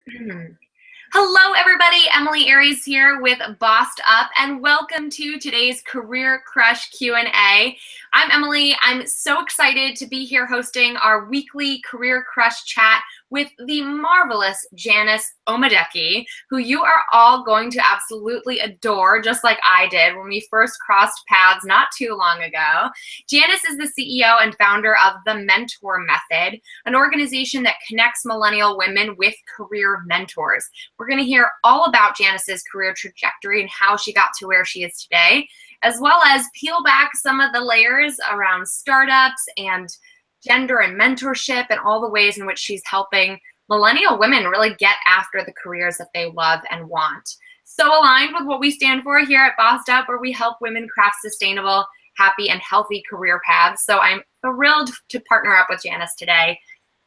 Hello, everybody. Emily Aries here with Bossed Up, and welcome to today's Career Crush Q&A. I'm Emily. I'm so excited to be here hosting our weekly Career Crush chat with the marvelous Janice Omadeke, who you are all going to absolutely adore, just like I did when we first crossed paths not too long ago. Janice is the CEO and founder of The Mentor Method, an organization that connects millennial women with career mentors. We're going to hear all about Janice's career trajectory and how she got to where she is today, as well as peel back some of the layers around startups and gender and mentorship and all the ways in which she's helping millennial women really get after the careers that they love and want. So aligned with what we stand for here at Bossed Up, where we help women craft sustainable, happy, and healthy career paths. So I'm thrilled to partner up with Janice today.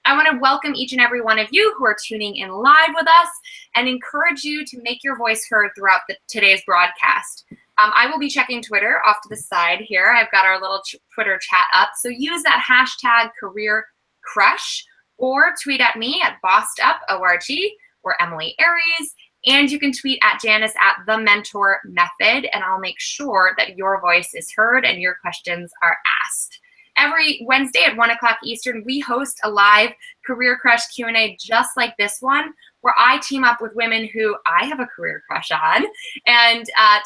I want to welcome each and every one of you who are tuning in live with us and encourage you to make your voice heard throughout today's broadcast. I will be checking Twitter off to the side here. I've got our little Twitter chat up. So use that hashtag CareerCrush or tweet at me at BossedUpORG or Emily Aries. And you can tweet at Janice at The Mentor Method, and I'll make sure that your voice is heard and your questions are asked. Every Wednesday at 1 o'clock Eastern, we host a live Career Crush Q&A just like this one, where I team up with women who I have a career crush on and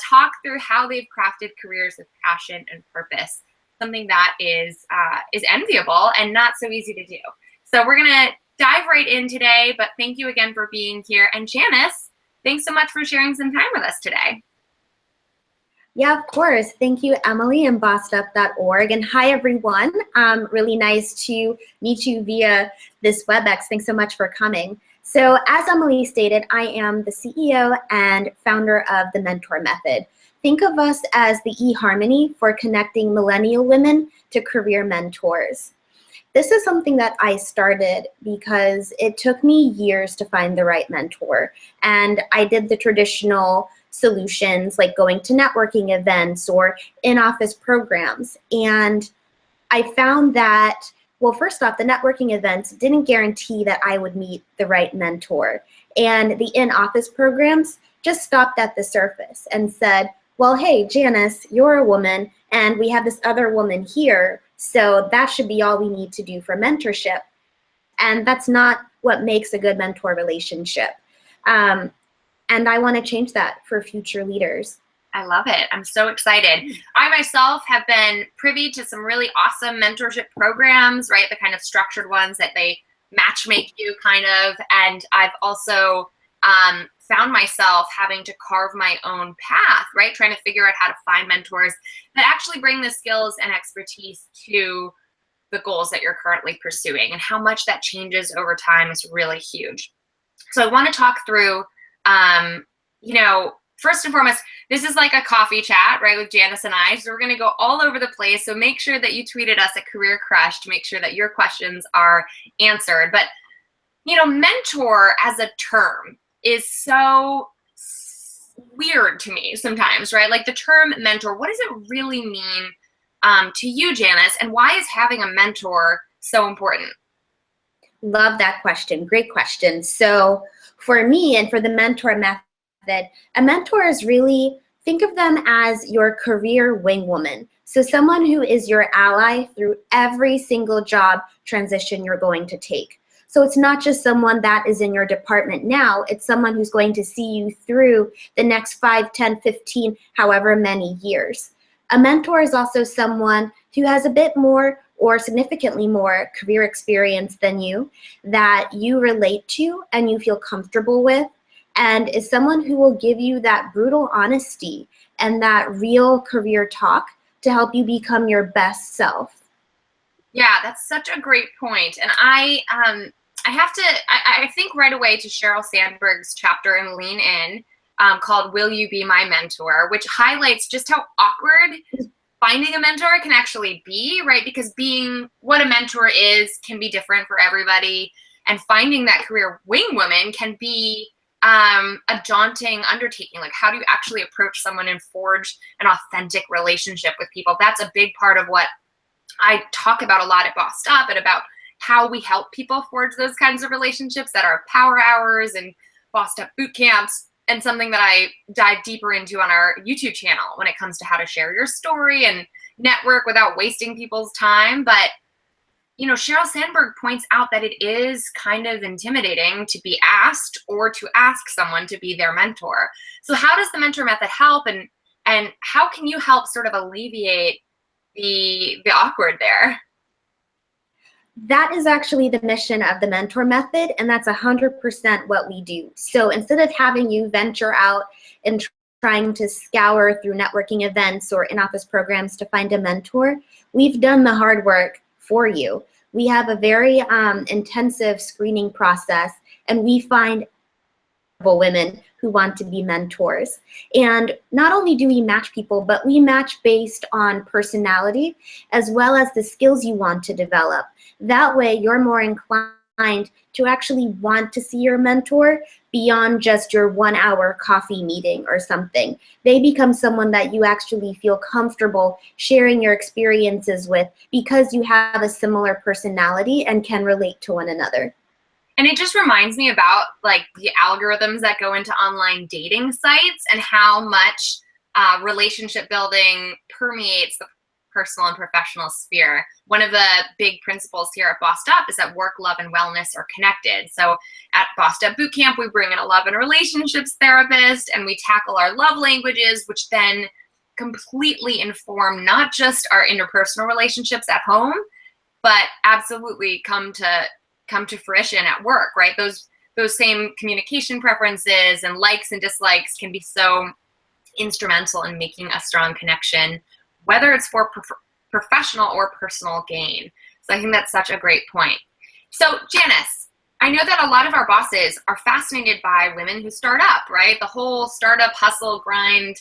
talk through how they've crafted careers with passion and purpose, something that is enviable and not so easy to do. So we're going to dive right in today, but thank you again for being here. And Janice, thanks so much for sharing some time with us today. Yeah, of course. Thank you, Emily, and bossedup.org. And hi, everyone. Really nice to meet you via this WebEx. Thanks so much for coming. So as Emily stated, I am the CEO and founder of The Mentor Method. Think of us as the eHarmony for connecting millennial women to career mentors. This is something that I started because it took me years to find the right mentor. And I did the traditional solutions like going to networking events or in-office programs. And I found that, well, first off, the networking events didn't guarantee that I would meet the right mentor. And the in-office programs just stopped at the surface and said, well, hey, Janice, you're a woman, and we have this other woman here, so that should be all we need to do for mentorship. And that's not what makes a good mentor relationship. And I want to change that for future leaders. I love it. I'm so excited. I myself have been privy to some really awesome mentorship programs, right? The kind of structured ones that they match make you kind of. And I've also found myself having to carve my own path, right? Trying to figure out how to find mentors that actually bring the skills and expertise to the goals that you're currently pursuing, and how much that changes over time is really huge. So I want to talk through first and foremost, this is like a coffee chat, right, with Janice and I. So we're going to go all over the place. So make sure that you tweeted us at Career Crush to make sure that your questions are answered. But, mentor as a term is so weird to me sometimes, right? Like the term mentor, what does it really mean to you, Janice? And why is having a mentor so important? Love that question. Great question. So for me and for the mentor method, a mentor is really, think of them as your career wing woman. So someone who is your ally through every single job transition you're going to take. So it's not just someone that is in your department now, it's someone who's going to see you through the next 5, 10, 15, however many years. A mentor is also someone who has a bit more or significantly more career experience than you, that you relate to and you feel comfortable with, and is someone who will give you that brutal honesty and that real career talk to help you become your best self. Yeah, that's such a great point. And I think right away to Sheryl Sandberg's chapter in Lean In called Will You Be My Mentor, which highlights just how awkward finding a mentor can actually be, right? Because being what a mentor is can be different for everybody. And finding that career wing woman can be a daunting undertaking. Like, how do you actually approach someone and forge an authentic relationship with people? That's a big part of what I talk about a lot at Bossed Up, and about how we help people forge those kinds of relationships that are power hours and bossed up boot camps, and something that I dive deeper into on our YouTube channel when it comes to how to share your story and network without wasting people's time. But Sheryl Sandberg points out that it is kind of intimidating to be asked or to ask someone to be their mentor. So how does the mentor method help, and how can you help sort of alleviate the awkward there? That is actually the mission of the mentor method, and that's 100% what we do. So instead of having you venture out and trying to scour through networking events or in-office programs to find a mentor, we've done the hard work for you. We have a very intensive screening process, and we find women who want to be mentors. And not only do we match people, but we match based on personality as well as the skills you want to develop. That way, you're more inclined to actually want to see your mentor beyond just your 1-hour coffee meeting or something. They become someone that you actually feel comfortable sharing your experiences with because you have a similar personality and can relate to one another. And it just reminds me about like the algorithms that go into online dating sites and how much relationship building permeates the personal and professional sphere. One of the big principles here at Bossed Up is that work, love, and wellness are connected. So at Bossed Up Bootcamp, we bring in a love and relationships therapist, and we tackle our love languages, which then completely inform not just our interpersonal relationships at home, but absolutely come to fruition at work, right? Those same communication preferences and likes and dislikes can be so instrumental in making a strong connection, whether it's for professional or personal gain. So I think that's such a great point. So Janice, I know that a lot of our bosses are fascinated by women who start up, right? The whole startup hustle, grind,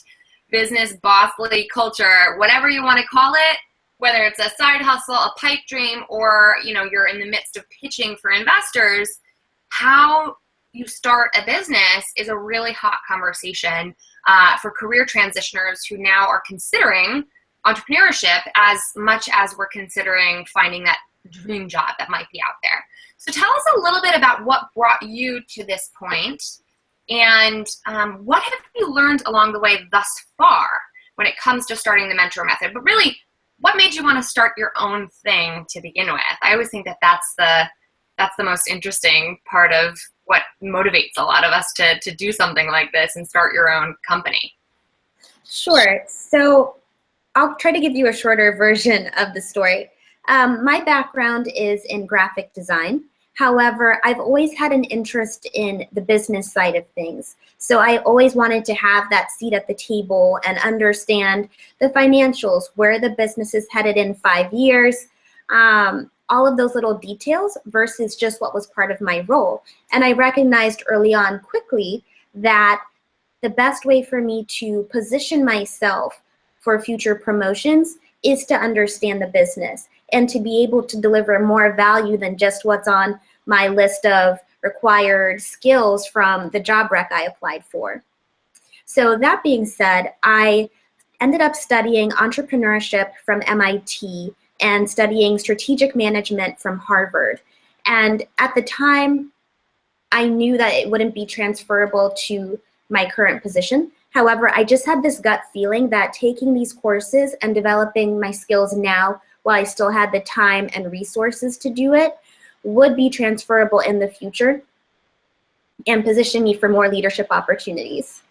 business, bossly culture, whatever you want to call it, whether it's a side hustle, a pipe dream, or you're in the midst of pitching for investors, how you start a business is a really hot conversation for career transitioners who now are considering entrepreneurship as much as we're considering finding that dream job that might be out there. So tell us a little bit about what brought you to this point, and what have you learned along the way thus far when it comes to starting the mentor method? But really, what made you want to start your own thing to begin with? I always think that that's the most interesting part of what motivates a lot of us to do something like this and start your own company. Sure. So I'll try to give you a shorter version of the story. My background is in graphic design. However, I've always had an interest in the business side of things. So I always wanted to have that seat at the table and understand the financials, where the business is headed in 5 years, all of those little details versus just what was part of my role. And I recognized early on quickly that the best way for me to position myself for future promotions is to understand the business and to be able to deliver more value than just what's on my list of required skills from the job rec I applied for. So that being said, I ended up studying entrepreneurship from MIT and studying strategic management from Harvard. And at the time, I knew that it wouldn't be transferable to my current position. However, I just had this gut feeling that taking these courses and developing my skills now while I still had the time and resources to do it would be transferable in the future and position me for more leadership opportunities.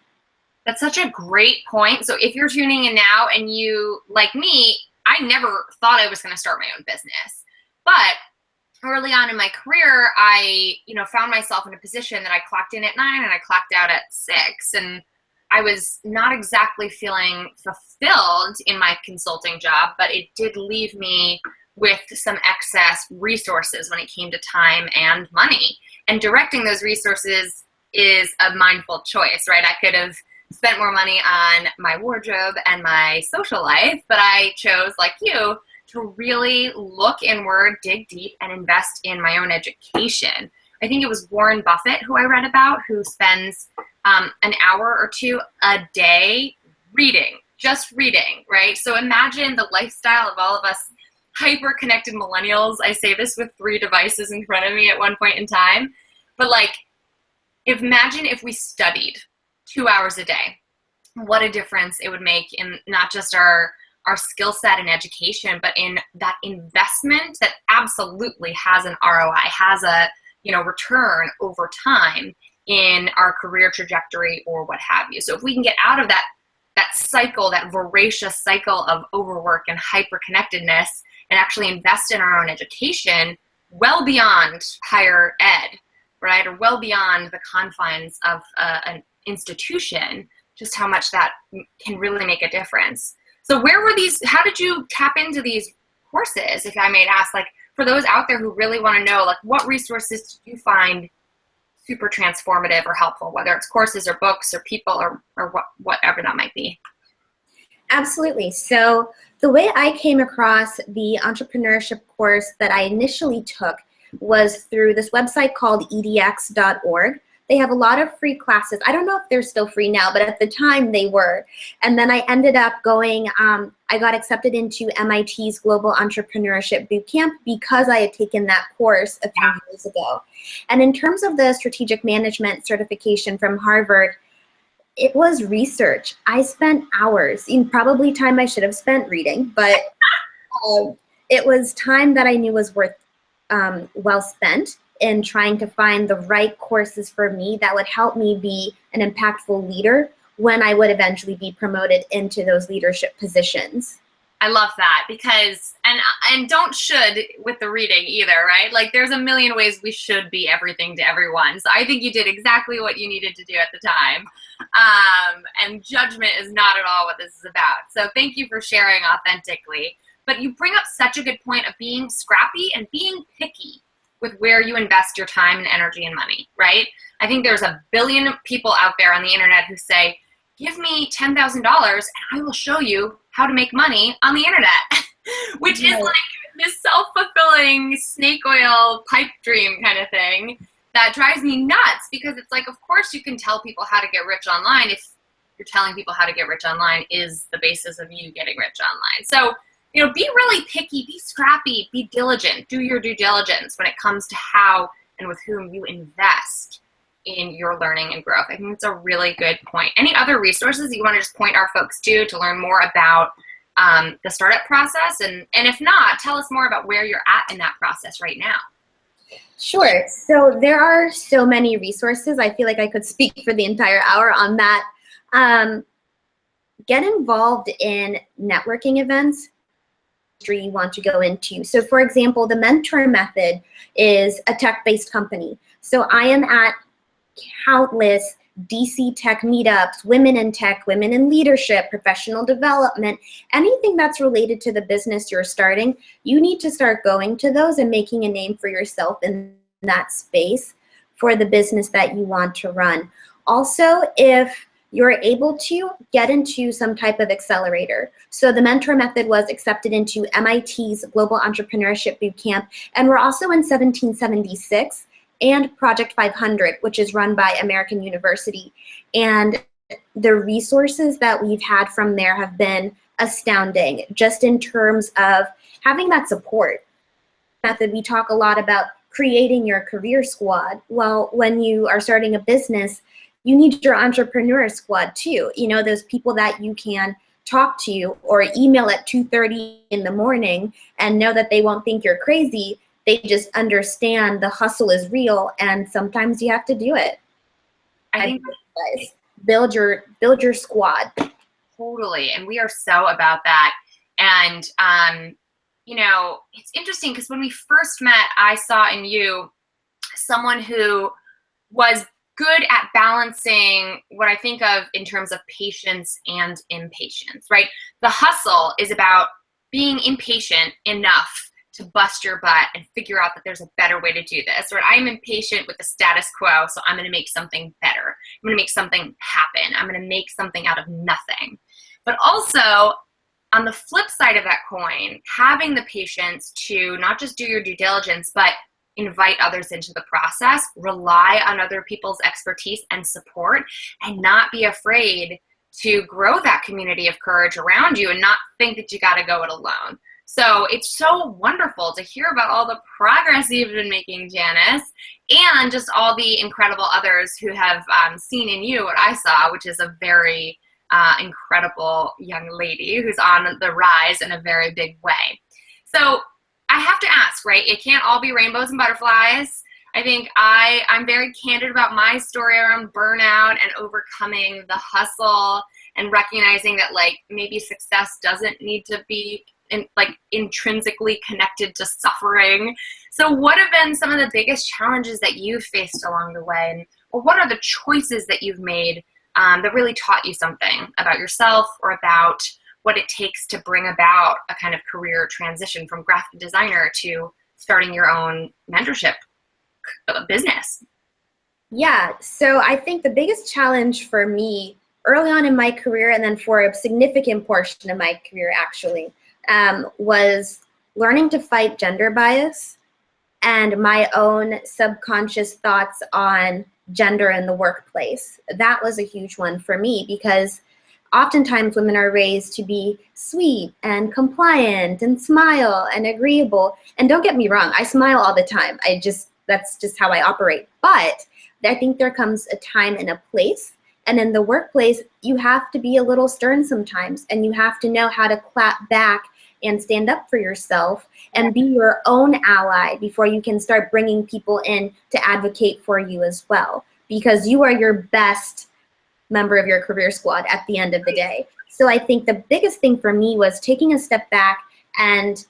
That's such a great point. So if you're tuning in now and you, like me, I never thought I was going to start my own business. But early on in my career, I found myself in a position that I clocked in at 9 and I clocked out at 6. And I was not exactly feeling fulfilled in my consulting job, but it did leave me with some excess resources when it came to time and money. And directing those resources is a mindful choice, right? I could have spent more money on my wardrobe and my social life, but I chose, like you, to really look inward, dig deep, and invest in my own education. I think it was Warren Buffett who I read about, who spends an hour or 2 a day reading, just reading, right? So imagine the lifestyle of all of us hyper-connected millennials. I say this with 3 devices in front of me at one point in time. But like, imagine if we studied 2 hours a day. What a difference it would make in not just our skill set and education, but in that investment that absolutely has an ROI, has a return over time in our career trajectory or what have you. So if we can get out of that cycle, that voracious cycle of overwork and hyperconnectedness, and actually invest in our own education well beyond higher ed, right, or well beyond the confines of an institution, just how much that can really make a difference. So how did you tap into these courses, if I may ask, like for those out there who really want to know, like what resources did you find super transformative or helpful, whether it's courses or books or people or whatever that might be? Absolutely. So the way I came across the entrepreneurship course that I initially took was through this website called edx.org. They have a lot of free classes. I don't know if they're still free now, but at the time they were. And then I ended up going, I got accepted into MIT's Global Entrepreneurship Bootcamp because I had taken that course a few years ago. And in terms of the strategic management certification from Harvard, it was research. I spent hours, probably time I should have spent reading, but it was time that I knew was worth well spent in trying to find the right courses for me that would help me be an impactful leader when I would eventually be promoted into those leadership positions. I love that because, and don't should with the reading either, right? Like there's a million ways we should be everything to everyone. So I think you did exactly what you needed to do at the time. And judgment is not at all what this is about. So thank you for sharing authentically. But you bring up such a good point of being scrappy and being picky with where you invest your time and energy and money, right? I think there's a billion people out there on the internet who say, give me $10,000 and I will show you how to make money on the internet, which is like this self-fulfilling snake oil pipe dream kind of thing that drives me nuts because it's like, of course you can tell people how to get rich online if you're telling people how to get rich online is the basis of you getting rich online. So, be really picky, be scrappy, be diligent, do your due diligence when it comes to how and with whom you invest in your learning and growth. I think it's a really good point. Any other resources you want to just point our folks to learn more about the startup process? And if not, tell us more about where you're at in that process right now. Sure. So there are so many resources. I feel like I could speak for the entire hour on that. Get involved in networking events you want to go into. So for example, the Mentor Method is a tech-based company. So I am at countless DC tech meetups, women in tech, women in leadership, professional development, anything that's related to the business you're starting, you need to start going to those and making a name for yourself in that space for the business that you want to run. Also, if you're able to get into some type of accelerator. So the Mentor Method was accepted into MIT's Global Entrepreneurship Bootcamp, and we're also in 1776 and Project 500, which is run by American University. And the resources that we've had from there have been astounding, just in terms of having that support. Method, we talk a lot about creating your career squad. Well, when you are starting a business, you need your entrepreneur squad too. Those people that you can talk to or email at 2:30 in the morning and know that they won't think you're crazy. They just understand the hustle is real and sometimes you have to do it. I think guys, build your squad. Totally. And we are so about that. And, it's interesting because when we first met, I saw in you someone who was good at balancing what I think of in terms of patience and impatience, right? The hustle is about being impatient enough to bust your butt and figure out that there's a better way to do this, right? I'm impatient with the status quo, so I'm going to make something better. I'm going to make something happen. I'm going to make something out of nothing. But also, on the flip side of that coin, having the patience to not just do your due diligence, but invite others into the process, rely on other people's expertise and support, and not be afraid to grow that community of courage around you and not think that you got to go it alone. So it's so wonderful to hear about all the progress you've been making, Janice, and just all the incredible others who have seen in you what I saw, which is a very incredible young lady who's on the rise in a very big way. So I have to ask, right? It can't all be rainbows and butterflies. I think I'm very candid about my story around burnout and overcoming the hustle and recognizing that like maybe success doesn't need to be intrinsically connected to suffering. So what have been some of the biggest challenges that you've faced along the way? And or what are the choices that you've made that really taught you something about yourself or about what it takes to bring about a kind of career transition from graphic designer to starting your own mentorship business? Yeah, so I think the biggest challenge for me early on in my career, and then for a significant portion of my career actually, was learning to fight gender bias and my own subconscious thoughts on gender in the workplace. That was a huge one for me because oftentimes women are raised to be sweet and compliant and smile and agreeable. And don't get me wrong, I smile all the time. That's just how I operate. But I think there comes a time and a place. And in the workplace, you have to be a little stern sometimes, and you have to know how to clap back and stand up for yourself and be your own ally before you can start bringing people in to advocate for you as well, because you are your best member of your career squad at the end of the day. So I think the biggest thing for me was taking a step back and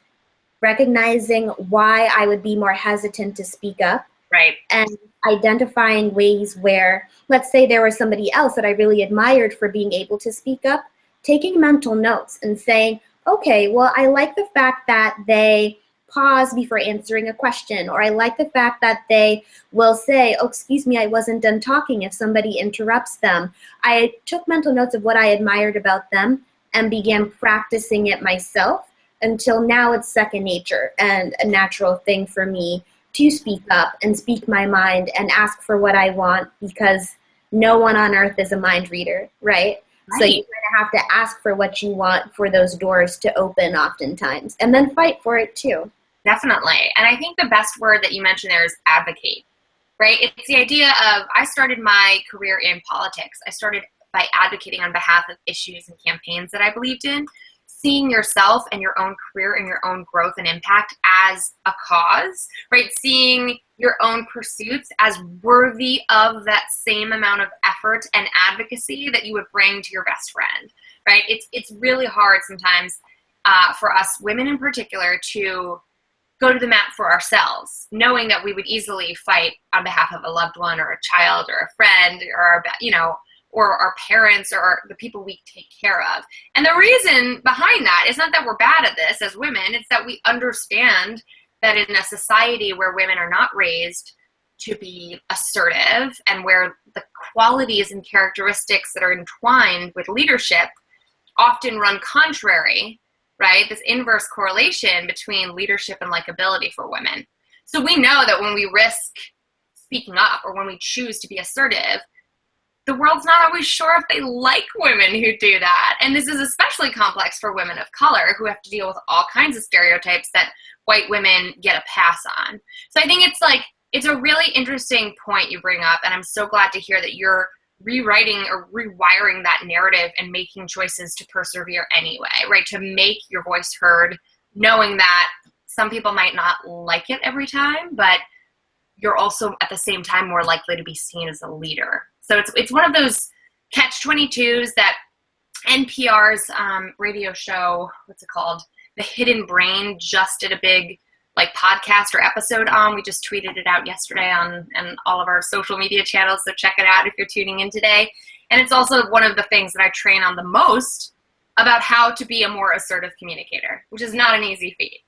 recognizing why I would be more hesitant to speak up. Right. And identifying ways where, let's say there was somebody else that I really admired for being able to speak up, taking mental notes and saying, okay, well, I like the fact that they pause before answering a question, or I like the fact that they will say, oh, excuse me, I wasn't done talking if somebody interrupts them. I took mental notes of what I admired about them and began practicing it myself until now it's second nature and a natural thing for me to speak up and speak my mind and ask for what I want, because no one on earth is a mind reader, right? So you kind of have to ask for what you want for those doors to open oftentimes, and then fight for it too. Definitely. And I think the best word that you mentioned there is advocate, right? It's the idea of, I started my career in politics. I started by advocating on behalf of issues and campaigns that I believed in, seeing yourself and your own career and your own growth and impact as a cause, right? Seeing your own pursuits as worthy of that same amount of effort and advocacy that you would bring to your best friend, right? It's really hard sometimes for us women in particular to go to the mat for ourselves, knowing that we would easily fight on behalf of a loved one or a child or a friend or, or our parents or the people we take care of. And the reason behind that is not that we're bad at this as women, it's that we understand that in a society where women are not raised to be assertive and where the qualities and characteristics that are entwined with leadership often run contrary, right? This inverse correlation between leadership and likability for women. So we know that when we risk speaking up or when we choose to be assertive, the world's not always sure if they like women who do that. And this is especially complex for women of color who have to deal with all kinds of stereotypes that white women get a pass on. So I think it's a really interesting point you bring up, and I'm so glad to hear that you're rewriting or rewiring that narrative and making choices to persevere anyway, right? To make your voice heard, knowing that some people might not like it every time, but you're also at the same time more likely to be seen as a leader. So it's one of those catch-22s that NPR's radio show, what's it called? The Hidden Brain just did a big podcast or episode on. We just tweeted it out yesterday on all of our social media channels, so check it out if you're tuning in today. And it's also one of the things that I train on the most about how to be a more assertive communicator, which is not an easy feat.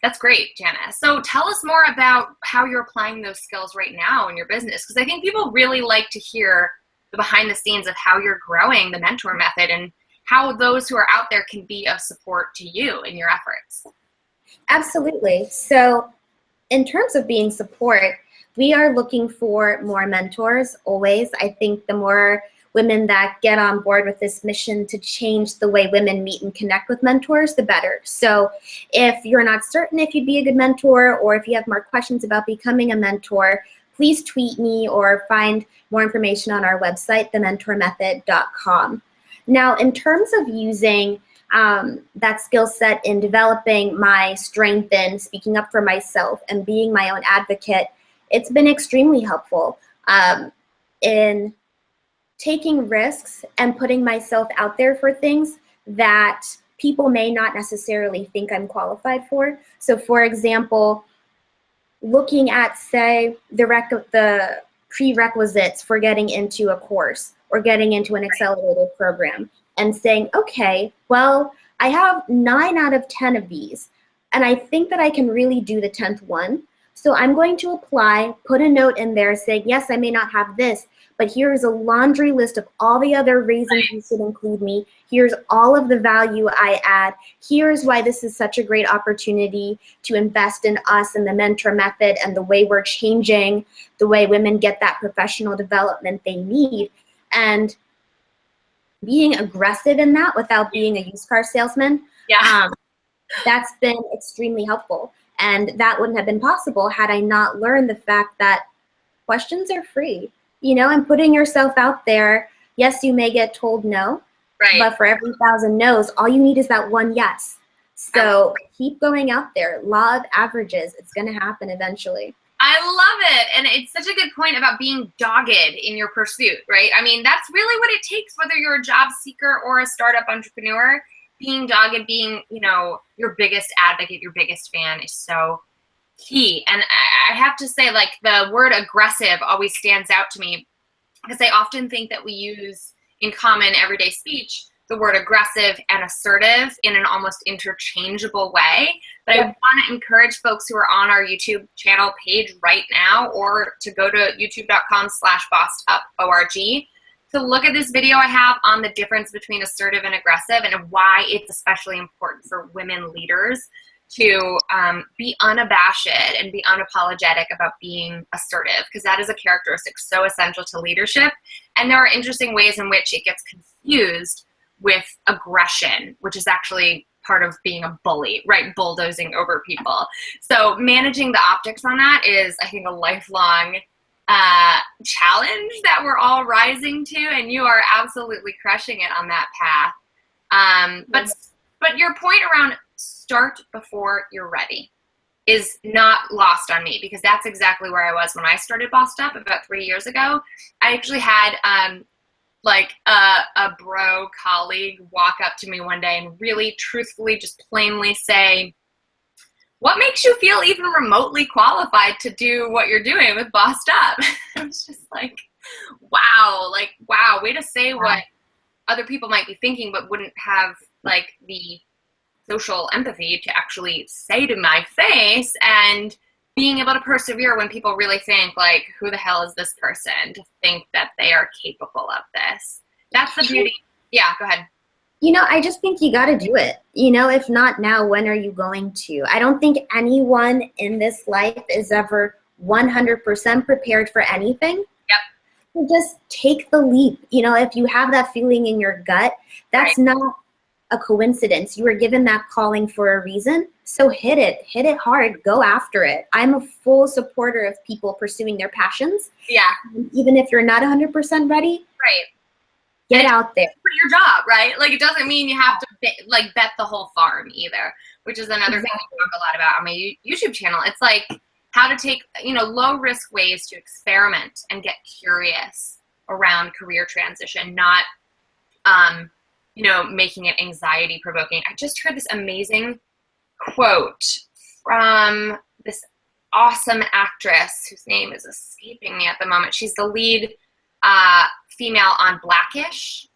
That's great, Janice. So tell us more about how you're applying those skills right now in your business, because I think people really like to hear the behind the scenes of how you're growing the mentor method and how those who are out there can be of support to you in your efforts. Absolutely. So in terms of being support, we are looking for more mentors always. I think the more women that get on board with this mission to change the way women meet and connect with mentors, the better. So if you're not certain if you'd be a good mentor, or if you have more questions about becoming a mentor, please tweet me or find more information on our website, thementormethod.com. Now, in terms of using that skill set in developing my strength in speaking up for myself and being my own advocate, it's been extremely helpful in taking risks and putting myself out there for things that people may not necessarily think I'm qualified for. So for example, looking at, say, the prerequisites for getting into a course or getting into an accelerated program, and saying, okay, well, I have 9 out of 10 of these, and I think that I can really do the 10th one. So I'm going to apply, put a note in there saying, yes, I may not have this, but here's a laundry list of all the other reasons you should include me. Here's all of the value I add. Here's why this is such a great opportunity to invest in us and the mentor method and the way we're changing the way women get that professional development they need. And being aggressive in that without being a used car salesman, that's been extremely helpful. And that wouldn't have been possible had I not learned the fact that questions are free. You know, and putting yourself out there, yes, you may get told no, but for every 1,000 no's, all you need is that one yes. So keep going out there. Law of averages, it's going to happen eventually. I love it. And it's such a good point about being dogged in your pursuit, right? I mean, that's really what it takes, whether you're a job seeker or a startup entrepreneur. Being dogged, being, you know, your biggest advocate, your biggest fan is so key. And I have to say, like, the word aggressive always stands out to me because I often think that we use in common everyday speech the word aggressive and assertive in an almost interchangeable way. But I want to encourage folks who are on our YouTube channel page right now, or to go to youtube.com/bosseduporg, to look at this video I have on the difference between assertive and aggressive and why it's especially important for women leaders to be unabashed and be unapologetic about being assertive, because that is a characteristic so essential to leadership. And there are interesting ways in which it gets confused with aggression, which is actually part of being a bully, right? Bulldozing over people. So managing the optics on that is, I think, a lifelong challenge that we're all rising to, and you are absolutely crushing it on that path. But your point around start before you're ready is not lost on me, because that's exactly where I was when I started Bossed Up about 3 years ago. I actually had like a bro colleague walk up to me one day and really truthfully, just plainly say, what makes you feel even remotely qualified to do what you're doing with Bossed Up? I was just like, wow, way to say what other people might be thinking, but wouldn't have like the social empathy to actually say to my face, and being able to persevere when people really think like, who the hell is this person to think that they are capable of this? That's the beauty. Yeah, go ahead. You know, I just think you got to do it. You know, if not now, when are you going to? I don't think anyone in this life is ever 100% prepared for anything. Yep. So just take the leap. You know, if you have that feeling in your gut, that's not a coincidence. You were given that calling for a reason. So hit it hard, go after it. I'm a full supporter of people pursuing their passions. Yeah. Even if you're not 100% ready. Right. Get out there. For your job, right? Like, it doesn't mean you have to bet the whole farm either, which is another thing we talk a lot about on my YouTube channel. It's like how to take, you know, low risk ways to experiment and get curious around career transition, not, you know, making it anxiety provoking. I just heard this amazing quote from this awesome actress whose name is escaping me at the moment. She's the lead female on Blackish,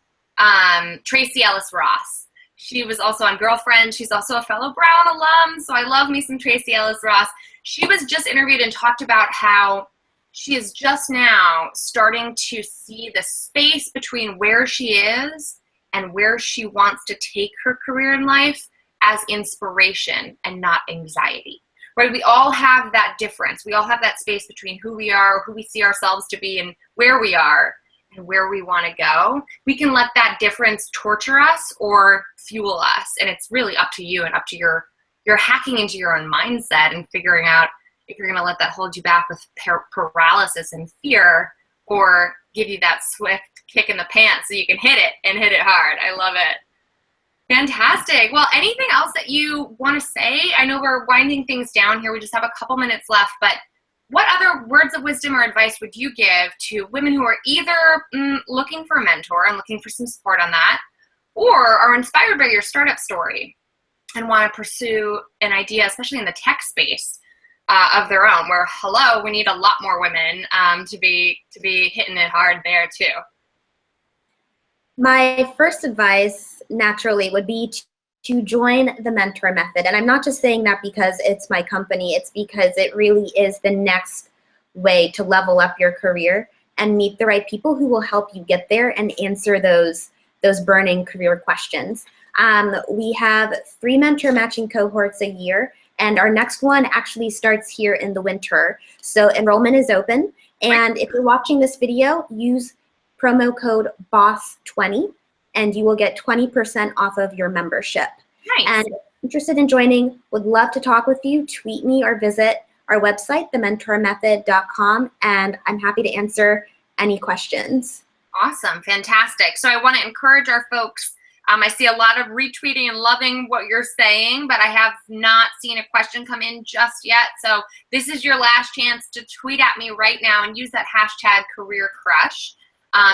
Tracee Ellis Ross. She was also on Girlfriend. She's also a fellow Brown alum, so I love me some Tracee Ellis Ross. She was just interviewed and talked about how she is just now starting to see the space between where she is and where she wants to take her career in life as inspiration and not anxiety. Right? We all have that difference. We all have that space between who we are, who we see ourselves to be, and where we are. and where we want to go, we can let that difference torture us or fuel us. And it's really up to you and up to you're hacking into your own mindset and figuring out if you're going to let that hold you back with paralysis and fear, or give you that swift kick in the pants so you can hit it and hit it hard. I love it. Fantastic. Well, anything else that you want to say? I know we're winding things down here. We just have a couple minutes left, but what other words of wisdom or advice would you give to women who are either looking for a mentor and looking for some support on that, or are inspired by your startup story and want to pursue an idea, especially in the tech space, of their own, where, hello, we need a lot more women to be hitting it hard there too? My first advice, naturally, would be to join the mentor method. And I'm not just saying that because it's my company, it's because it really is the next way to level up your career and meet the right people who will help you get there and answer those burning career questions. We have 3 mentor matching cohorts a year, and our next one actually starts here in the winter. So enrollment is open. And if you're watching this video, use promo code BOSS20 and you will get 20% off of your membership. Nice. And if you're interested in joining, would love to talk with you. Tweet me or visit our website, thementormethod.com, and I'm happy to answer any questions. Awesome. Fantastic. So I want to encourage our folks. I see a lot of retweeting and loving what you're saying, but I have not seen a question come in just yet. So this is your last chance to tweet at me right now and use that hashtag #CareerCrush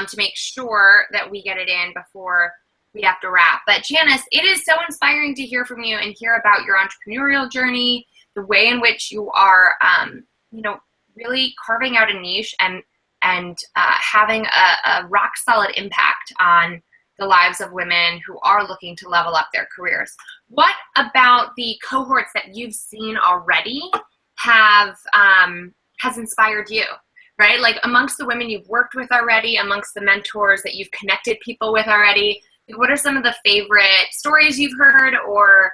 to make sure that we get it in before we have to wrap. But Janice, it is so inspiring to hear from you and hear about your entrepreneurial journey, the way in which you are, really carving out a niche and having a rock solid impact on the lives of women who are looking to level up their careers. What about the cohorts that you've seen already has inspired you, right? Like amongst the women you've worked with already, amongst the mentors that you've connected people with already, what are some of the favorite stories you've heard or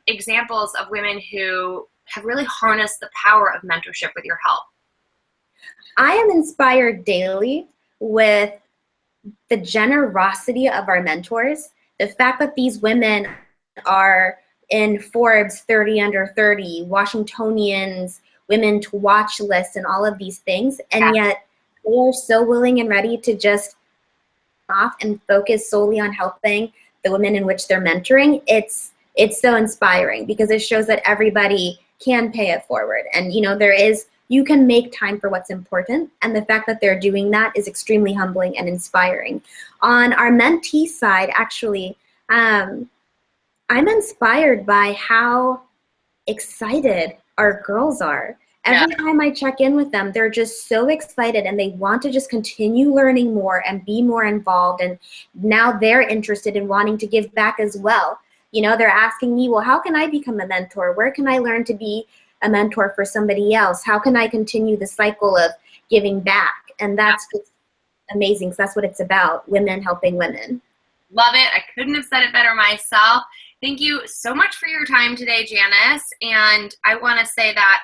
examples of women who have really harnessed the power of mentorship with your help? I am inspired daily with the generosity of our mentors. The fact that these women are in Forbes 30 under 30, Washingtonian's women to watch list, and all of these things, and yet they are so willing and ready to just off and focus solely on helping the women in which they're mentoring. It's so inspiring because it shows that everybody can pay it forward, and you can make time for what's important, and the fact that they're doing that is extremely humbling and inspiring. On our mentee side, actually, I'm inspired by how excited our girls are. Every time I check in with them, they're just so excited and they want to just continue learning more and be more involved, and now they're interested in wanting to give back as well. They're asking me, well, how can I become a mentor? Where can I learn to be a mentor for somebody else? How can I continue the cycle of giving back? And that's just amazing, because that's what it's about, women helping women. Love it. I couldn't have said it better myself. Thank you so much for your time today, Janice. And I want to say that,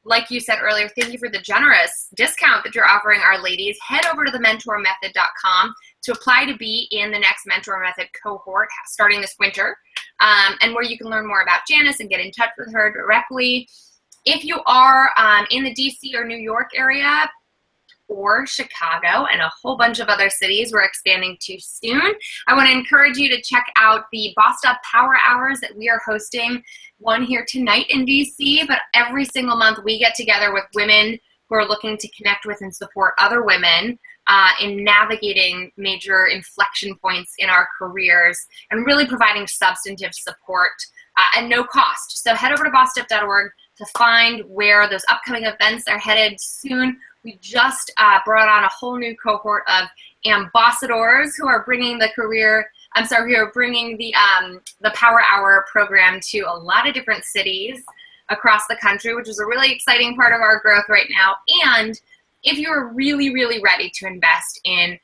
like you said earlier, thank you for the generous discount that you're offering our ladies. Head over to thementormethod.com to apply to be in the next Mentor Method cohort starting this winter. And where you can learn more about Janice and get in touch with her directly. If you are in the DC or New York area, or Chicago and a whole bunch of other cities we're expanding to soon, I want to encourage you to check out the Bossed Up Power Hours that we are hosting, one here tonight in DC, but every single month we get together with women who are looking to connect with and support other women in navigating major inflection points in our careers and really providing substantive support at no cost. So head over to bossedup.org to find where those upcoming events are headed soon. We just brought on a whole new cohort of ambassadors who are bringing the Power Hour program to a lot of different cities across the country, which is a really exciting part of our growth right now. And if you're really, really ready to invest in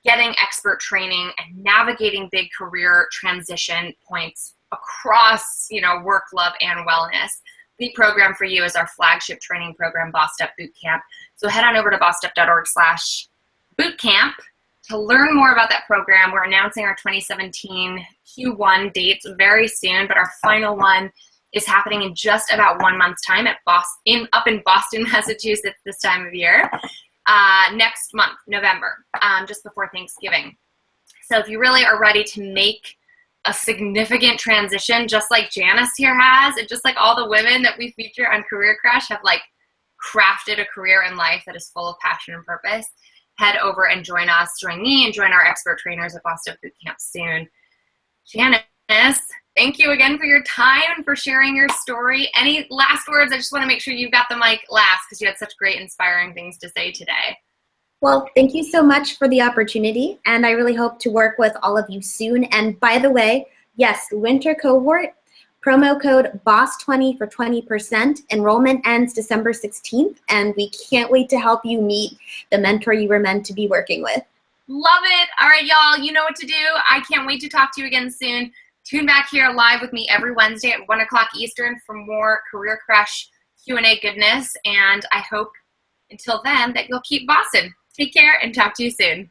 getting expert training and navigating big career transition points across, work, love, and wellness, the program for you is our flagship training program, Bossed Up Bootcamp. So head on over to bossedup.org/ boot camp. To learn more about that program, we're announcing our 2017 Q1 dates very soon, but our final one is happening in just about 1 month's time up in Boston, Massachusetts this time of year, next month, November, just before Thanksgiving. So if you really are ready to make a significant transition, just like Janice here has, and just like all the women that we feature on Career Crush have like crafted a career in life that is full of passion and purpose, head over and join us, join me, and join our expert trainers at Bossed Up Boot Camp soon. Janice, thank you again for your time and for sharing your story. Any last words? I just want to make sure you've got the mic last because you had such great, inspiring things to say today. Well, thank you so much for the opportunity, and I really hope to work with all of you soon. And by the way, yes, winter cohort, promo code BOSS20 for 20%. Enrollment ends December 16th, and we can't wait to help you meet the mentor you were meant to be working with. Love it. All right, y'all, you know what to do. I can't wait to talk to you again soon. Tune back here live with me every Wednesday at 1 o'clock Eastern for more Career Crush Q&A goodness, and I hope until then that you'll keep bossing. Take care and talk to you soon.